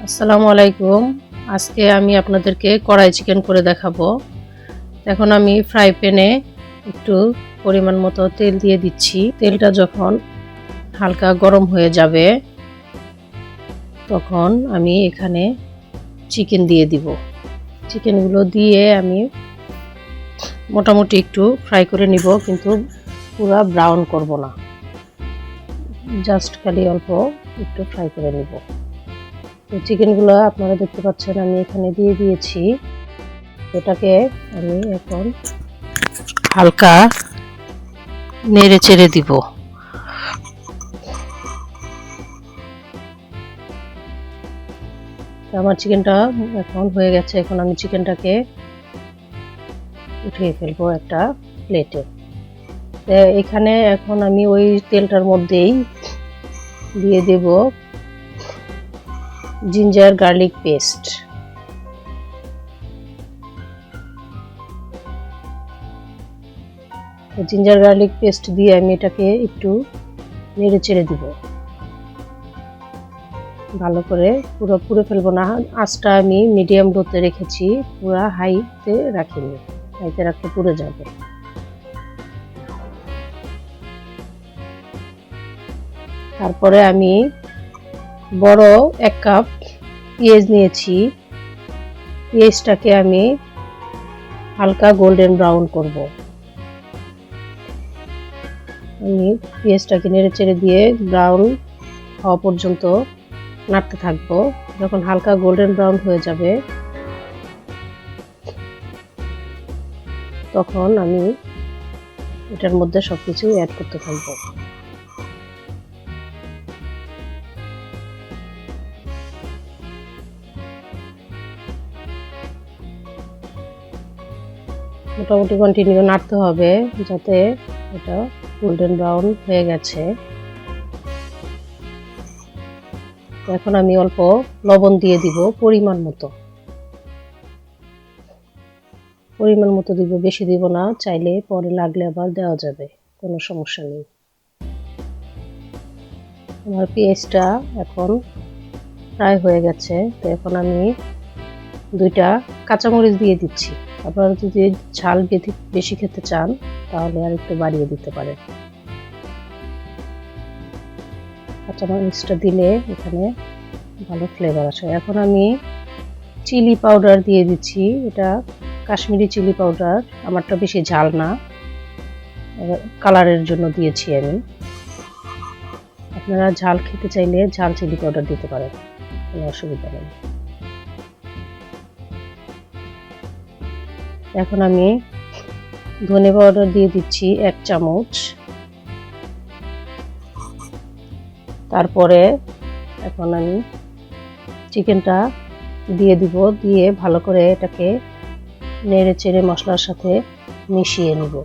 আসসালামু আলাইকুম। আজকে আমি আপনাদেরকে কড়াই চিকেন করে দেখাবো। এখন আমি ফ্রাই প্যানে একটু পরিমাণ মতো তেল দিয়ে দিচ্ছি। তেলটা যখন হালকা গরম হয়ে যাবে তখন আমি এখানে চিকেন দিয়ে দিব। চিকেনগুলো দিয়ে আমি মোটামুটি একটু ফ্রাই করে নিব, কিন্তু পুরো ব্রাউন করব না, জাস্ট খালি অল্প একটু ফ্রাই করে নিব। তো চিকেনগুলো আপনারা দেখতে পাচ্ছেন আমি এখানে দিয়ে দিয়েছি। এটাকে আমি এখন হালকা নেড়ে চেড়ে দিব। আমার চিকেনটা এখন হয়ে গেছে। এখন আমি চিকেনটাকে উঠিয়ে ফেলবো একটা প্লেটে। এখানে এখন আমি ওই তেলটার মধ্যেই দিয়ে দেব ginger garlic paste. Ginger garlic paste দিয়ে আমি এটাকে একটু নেড়ে চেড়ে দিব ভালো করে। পুরো ফেলবো না, আঁচটা আমি মিডিয়াম লোতে রেখেছি, পুরো হাইতে রাখিনি, হাইতে রাখলে পুড়ে যাবে। তারপরে আমি বড় 1 কাপ পেঁয়াজ নিয়েছি। পেঁয়াজটাকে আমি হালকা গোল্ডেন ব্রাউন করব। আমি পেঁয়াজটাকে নেড়ে চেড়ে দিয়ে ব্রাউন হওয়া পর্যন্ত নাড়তে থাকবো। যখন হালকা গোল্ডেন ব্রাউন হয়ে যাবে তখন আমি এটার মধ্যে সবকিছু অ্যাড করতে থাকবো। মোটামুটি কন্টিনিউ নাড়তে হবে যাতে এটা গোল্ডেন ব্রাউন হয়ে গেছে। এখন আমি অল্প লবণ দিয়ে দিব পরিমাণ মতো দিব, বেশি দিব না, চাইলে পরে লাগলে আবার দেওয়া যাবে, কোনো সমস্যা নেই। আমার পেঁয়াজটা এখন ফ্রাই হয়ে গেছে। তো এখন আমি 2টা কাঁচামরিচ দিয়ে দিচ্ছি। আপনারা যদি ঝাল বেশি খেতে চান তাহলে আর একটু বাড়িয়ে দিতে পারেন। কাঁচামরিচটা দিলে এখানে ভালো ফ্লেভার আসে। এখন আমি চিলি পাউডার দিয়ে দিচ্ছি। এটা কাশ্মীরি চিলি পাউডার, আমারটা বেশি ঝাল না, কালারের জন্য দিয়েছি আমি। আপনারা ঝাল খেতে চাইলে ঝাল চিলি পাউডার দিতে পারেন, কোনো অসুবিধা নেই। এখন আমি ধনে পাউডার দিয়ে দিচ্ছি 1 চামচ। তারপরে এখন আমি চিকেনটা দিয়ে দিব, দিয়ে ভালো করে এটাকে নেড়ে চেড়ে মশলার সাথে মিশিয়ে নিব।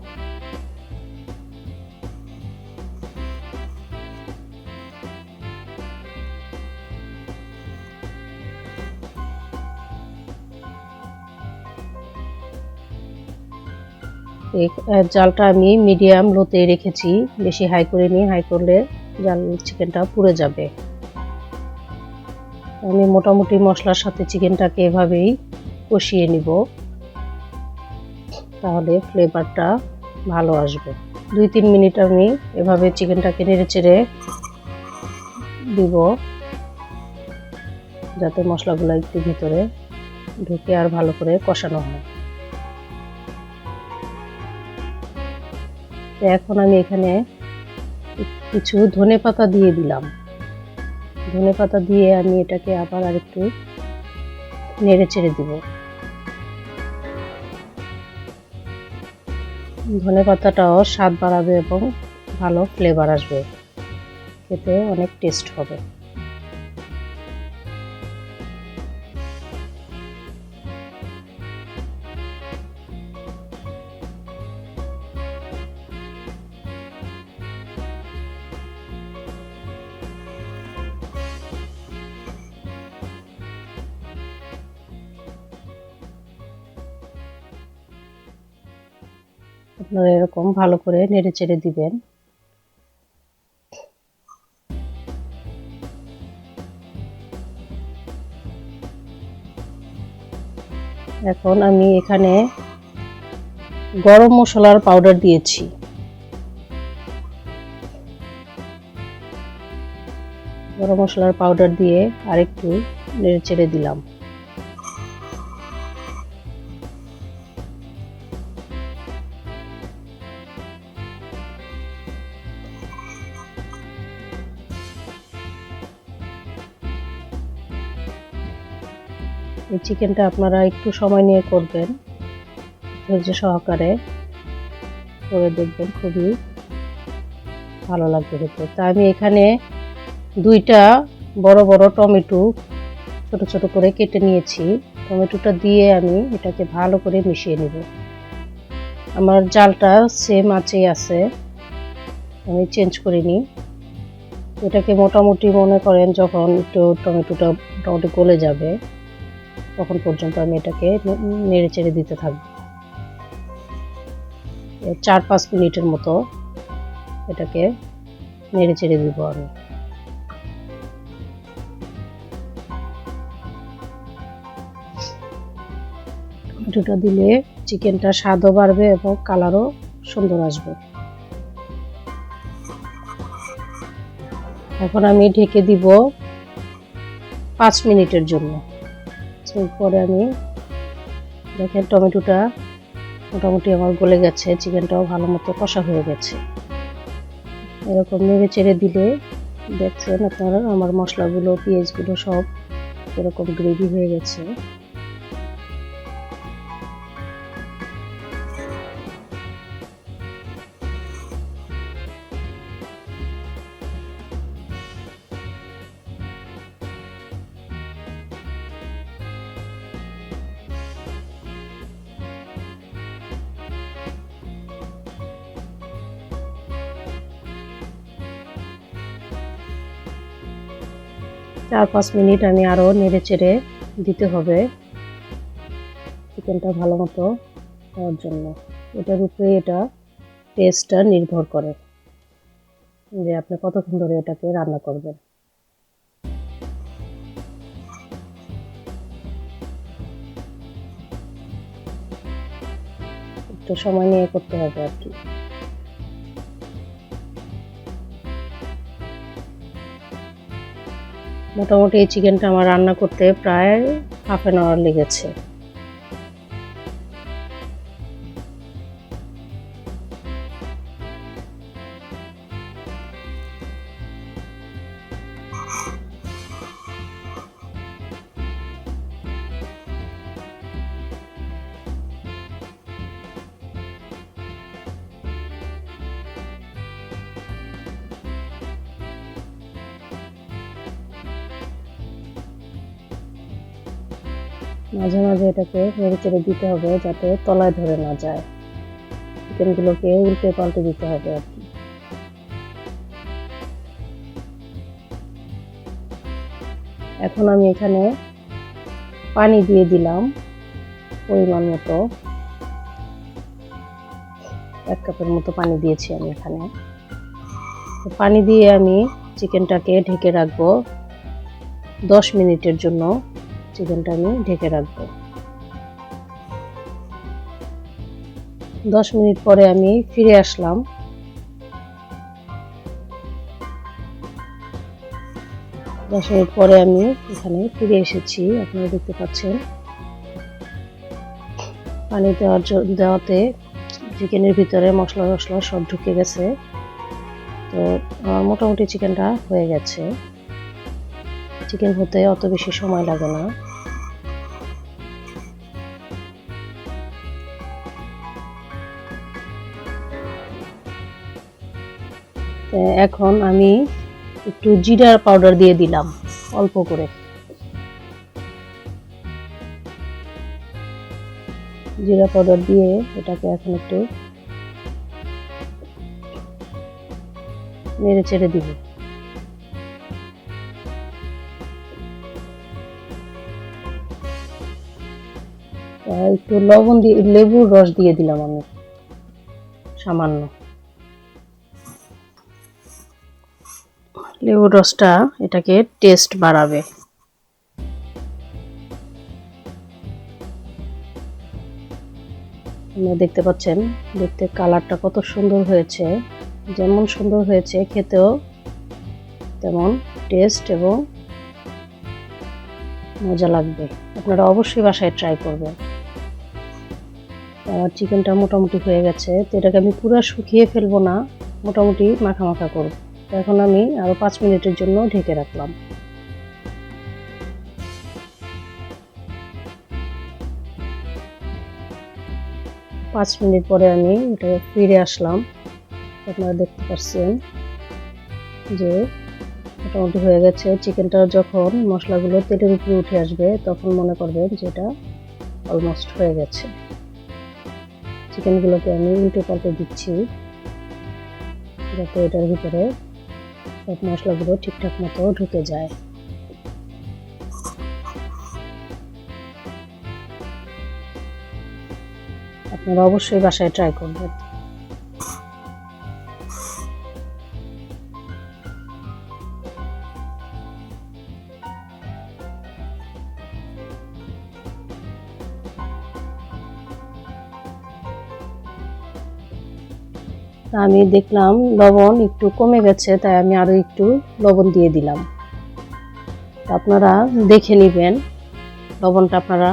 জালটা আমি মিডিয়াম লোতে রেখেছি, বেশি হাই করে নিই, হাই করলে জাল চিকেনটা পুড়ে যাবে। আমি মোটামুটি মশলার সাথে চিকেনটাকে এভাবেই কষিয়ে নিব, তাহলে ফ্লেভারটা ভালো আসবে। 2-3 মিনিট আমি এভাবে চিকেনটাকে নেড়ে চেড়ে দিব, যাতে মশলাগুলো একটু ভিতরে ঢুকে আর ভালো করে কষানো হয়। এখন আমি এখানে কিছু ধনেপাতা দিয়ে দিলাম। ধনেপাতা দিয়ে আমি এটাকে আবার আরেকটু নেড়ে চেড়ে দিব। ধনেপাতাটাও স্বাদ বাড়াবে এবং ভালো ফ্লেভার আসবে, খেতে অনেক টেস্ট হবে। আপনারা এরকম ভালো করে নেড়ে চেড়ে দিবেন। এখন আমি এখানে গরম মশলার পাউডার দিয়েছি। গরম মশলার পাউডার দিয়ে আরেকটু নেড়েচেড়ে দিলাম। এই চিকেনটা আপনারা একটু সময় নিয়ে করবেন, ধৈর্য সহকারে করে দেখবেন, খুবই ভালো লাগবে খেতে। তা আমি এখানে 2টা বড় বড় টমেটো ছোট ছোট করে কেটে নিয়েছি। টমেটোটা দিয়ে আমি এটাকে ভালো করে মিশিয়ে নেব। আমার জালটা সেম আঁচেই আছে, আমি চেঞ্জ করিনি। এটাকে মোটামুটি মনে করেন যখন একটু টমেটোটা মোটামুটি গলে যাবে তখন পর্যন্ত আমি এটাকে নেড়ে চেড়ে দিতে থাকবো। 4-5 মিনিটের মতো এটাকে নেড়ে চেড়ে দিব আমি। টমেটোটা দিলে চিকেনটা স্বাদও বাড়বে এবং কালারও সুন্দর আসবে। এখন আমি ঢেকে দিব 5 মিনিটের জন্য। এরপরে আমি দেখেন টমেটোটা মোটামুটি আমার গলে গেছে, চিকেনটাও ভালো মতো কষা হয়ে গেছে। এরকম নেড়ে চেড়ে দিলে দেখছেন আপনারা আমার মশলাগুলো পেঁয়াজগুলো সব এরকম গ্রেভি হয়ে গেছে। 4-5 মিনিট আমি আরও নেড়ে চেড়ে দিতে হবে চিকেনটা ভালো মতো হওয়ার জন্য। এটার উপরে এটা টেস্টটা নির্ভর করে যে আপনি কতক্ষণ ধরে এটাকে রান্না করবেন। একটু সময় নিয়ে করতে হবে আর কি। মোটামুটি এই চিকেনটা আমার রান্না করতে প্রায় হাফ অ্যান আওয়ার লেগেছে। মাঝে মাঝে এটাকে নেড়ে চেড়ে দিতে হবে যাতে তলায় ধরে না যায়। চিকেনগুলোকে উল্টে পাল্টে দিতে হবে আর কি। এখন আমি এখানে পানি দিয়ে দিলাম পরিমাণ মতো, 1 কাপের মতো পানি দিয়েছি আমি এখানে। পানি দিয়ে আমি চিকেনটাকে ঢেকে রাখবো 10 মিনিটের জন্য। চিকেনটা আমি ঢেকে রাখবো। 10 মিনিট পরে আমি ফিরে আসলাম। দশ মিনিট পরে আমি এখানে ফিরে এসেছি, আপনারা দেখতে পাচ্ছেন। পানি দেওয়াতে চিকেনের ভিতরে মশলা টশলা সব ঢুকে গেছে। তো মোটামুটি চিকেনটা হয়ে গেছে। চিকেন হতে অত বেশি সময় লাগে না। এখন আমি একটু জিরার পাউডার দিয়ে দিলাম অল্প করে। জিরা পাউডার দিয়ে এটাকে এখন একটু নেড়ে চেড়ে দিব। একটু লবণ দিয়ে লেবুর রস দিয়ে দিলাম আমি সামান্য। লেবুর রসটা এটাকে টেস্ট বাড়াবে। আপনারা দেখতে পাচ্ছেন, দেখতে কালারটা কত সুন্দর হয়েছে। যেমন সুন্দর হয়েছে, খেতেও তেমন টেস্ট এবং মজা লাগবে। আপনারা অবশ্যই বাসায় ট্রাই করবেন। আমার চিকেনটা মোটামুটি হয়ে গেছে, তো এটাকে আমি পুরো শুকিয়ে ফেলবো না, মোটামুটি মাখা মাখা করব। এখন আমি আরও 5 মিনিটের জন্য ঢেকে রাখলাম। পাঁচ মিনিট পরে আমি এটা ফিরে আসলাম। আপনারা দেখতে পাচ্ছেন যে মোটামুটি হয়ে গেছে। চিকেনটা যখন মশলাগুলো তেলের উপরে উঠে আসবে তখন মনে করবেন যে এটা অলমোস্ট হয়ে গেছে। চিকেনগুলোকে আমি উল্টে পাল্টে দিচ্ছি যাতে এটার ভিতরে সব মশলাগুলো ঠিকঠাক মতো ঢুকে যায়। আপনারা অবশ্যই বাসায় ট্রাই করবেন। আমি দেখলাম লবণ একটু কমে গেছে, তাই আমি আরো একটু লবণ দিয়ে দিলাম। আপনারা দেখে নেবেন, লবণটা আপনারা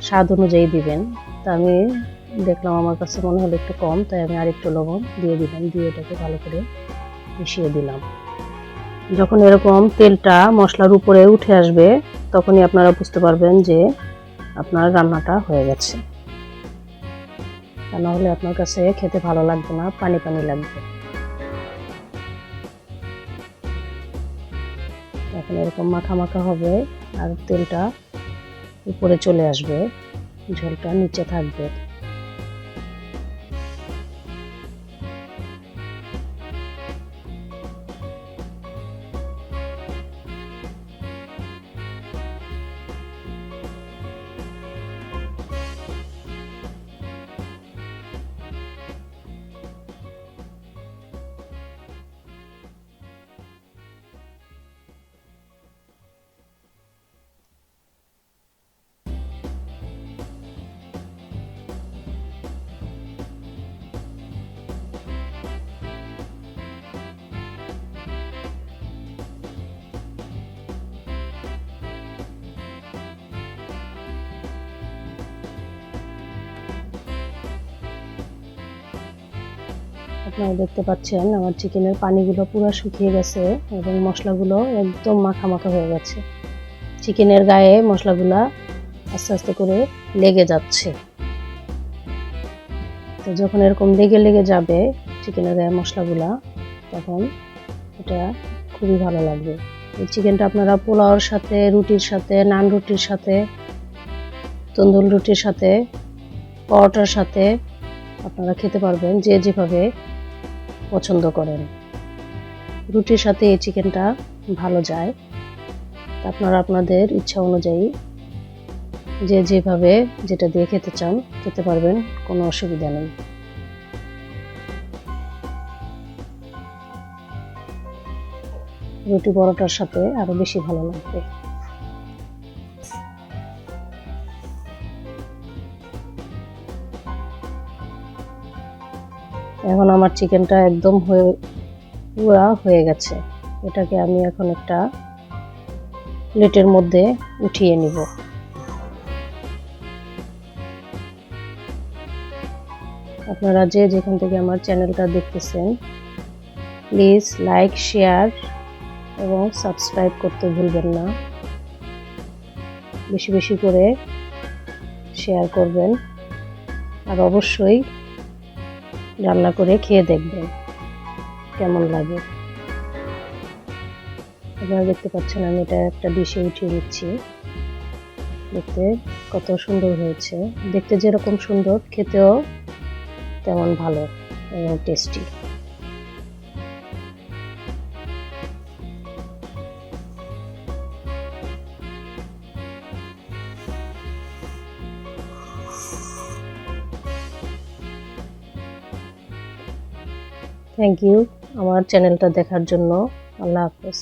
স্বাদ অনুযায়ী দিবেন। তা আমি দেখলাম আমার কাছে মনে হলো একটু কম, তাই আমি আর একটু লবণ দিয়ে দিলাম। দিয়ে এটাকে ভালো করে মিশিয়ে দিলাম। যখন এরকম তেলটা মশলার উপরে উঠে আসবে তখনই আপনারা বুঝতে পারবেন যে আপনার রান্নাটা হয়ে গেছে। তা না হলে আপনার কাছে খেতে ভালো লাগবে না, পানি পানি লাগবে। এখন এরকম মাখা মাখা হবে আর তেলটা উপরে চলে আসবে, ঝোলটা নিচে থাকবে। আপনারা দেখতে পাচ্ছেন আমার চিকেনের পানিগুলো পুরো শুকিয়ে গেছে এবং মশলাগুলো একদম মাখা মাখা হয়ে গেছে। চিকেনের গায়ে মশলাগুলা আস্তে আস্তে করে লেগে যাচ্ছে। তো যখন এরকম লেগে লেগে যাবে চিকেনের গায়ে মশলাগুলা, তখন এটা খুবই ভালো লাগবে। এই চিকেনটা আপনারা পোলাওর সাথে, রুটির সাথে, নান রুটির সাথে, তন্দুর রুটির সাথে, পরোটার সাথে আপনারা খেতে পারবেন, যে যেভাবে পছন্দ করেন। রুটির সাথে এই চিকেনটা ভালো যায়। আপনারা আপনাদের ইচ্ছা অনুযায়ী যে যেভাবে যেটা দিয়ে খেতে চান খেতে পারবেন, কোনো অসুবিধা নেই। রুটি পরোটার সাথে আরো বেশি ভালো লাগবে। এখন আমার চিকেনটা একদম পুরা হয়ে গেছে। এটাকে আমি এখন একটা প্লেটের মধ্যে উঠিয়ে নিব। আপনারা যে যেখান থেকে আমার চ্যানেলটা দেখতেছেন প্লিজ লাইক, শেয়ার এবং সাবস্ক্রাইব করতে ভুলবেন না। বেশি বেশি করে শেয়ার করবেন আর অবশ্যই রান্না করে খেয়ে দেখবেন কেমন লাগে। আপনারা দেখতে পাচ্ছেন আমি এটা একটা ডিশে উঠিয়ে নিচ্ছি। দেখতে কত সুন্দর হয়েছে, দেখতে যেরকম সুন্দর খেতেও তেমন ভালো এবং টেস্টি। থ্যাংক ইউ আমার চ্যানেলটা দেখার জন্য। আল্লাহ হাফেজ।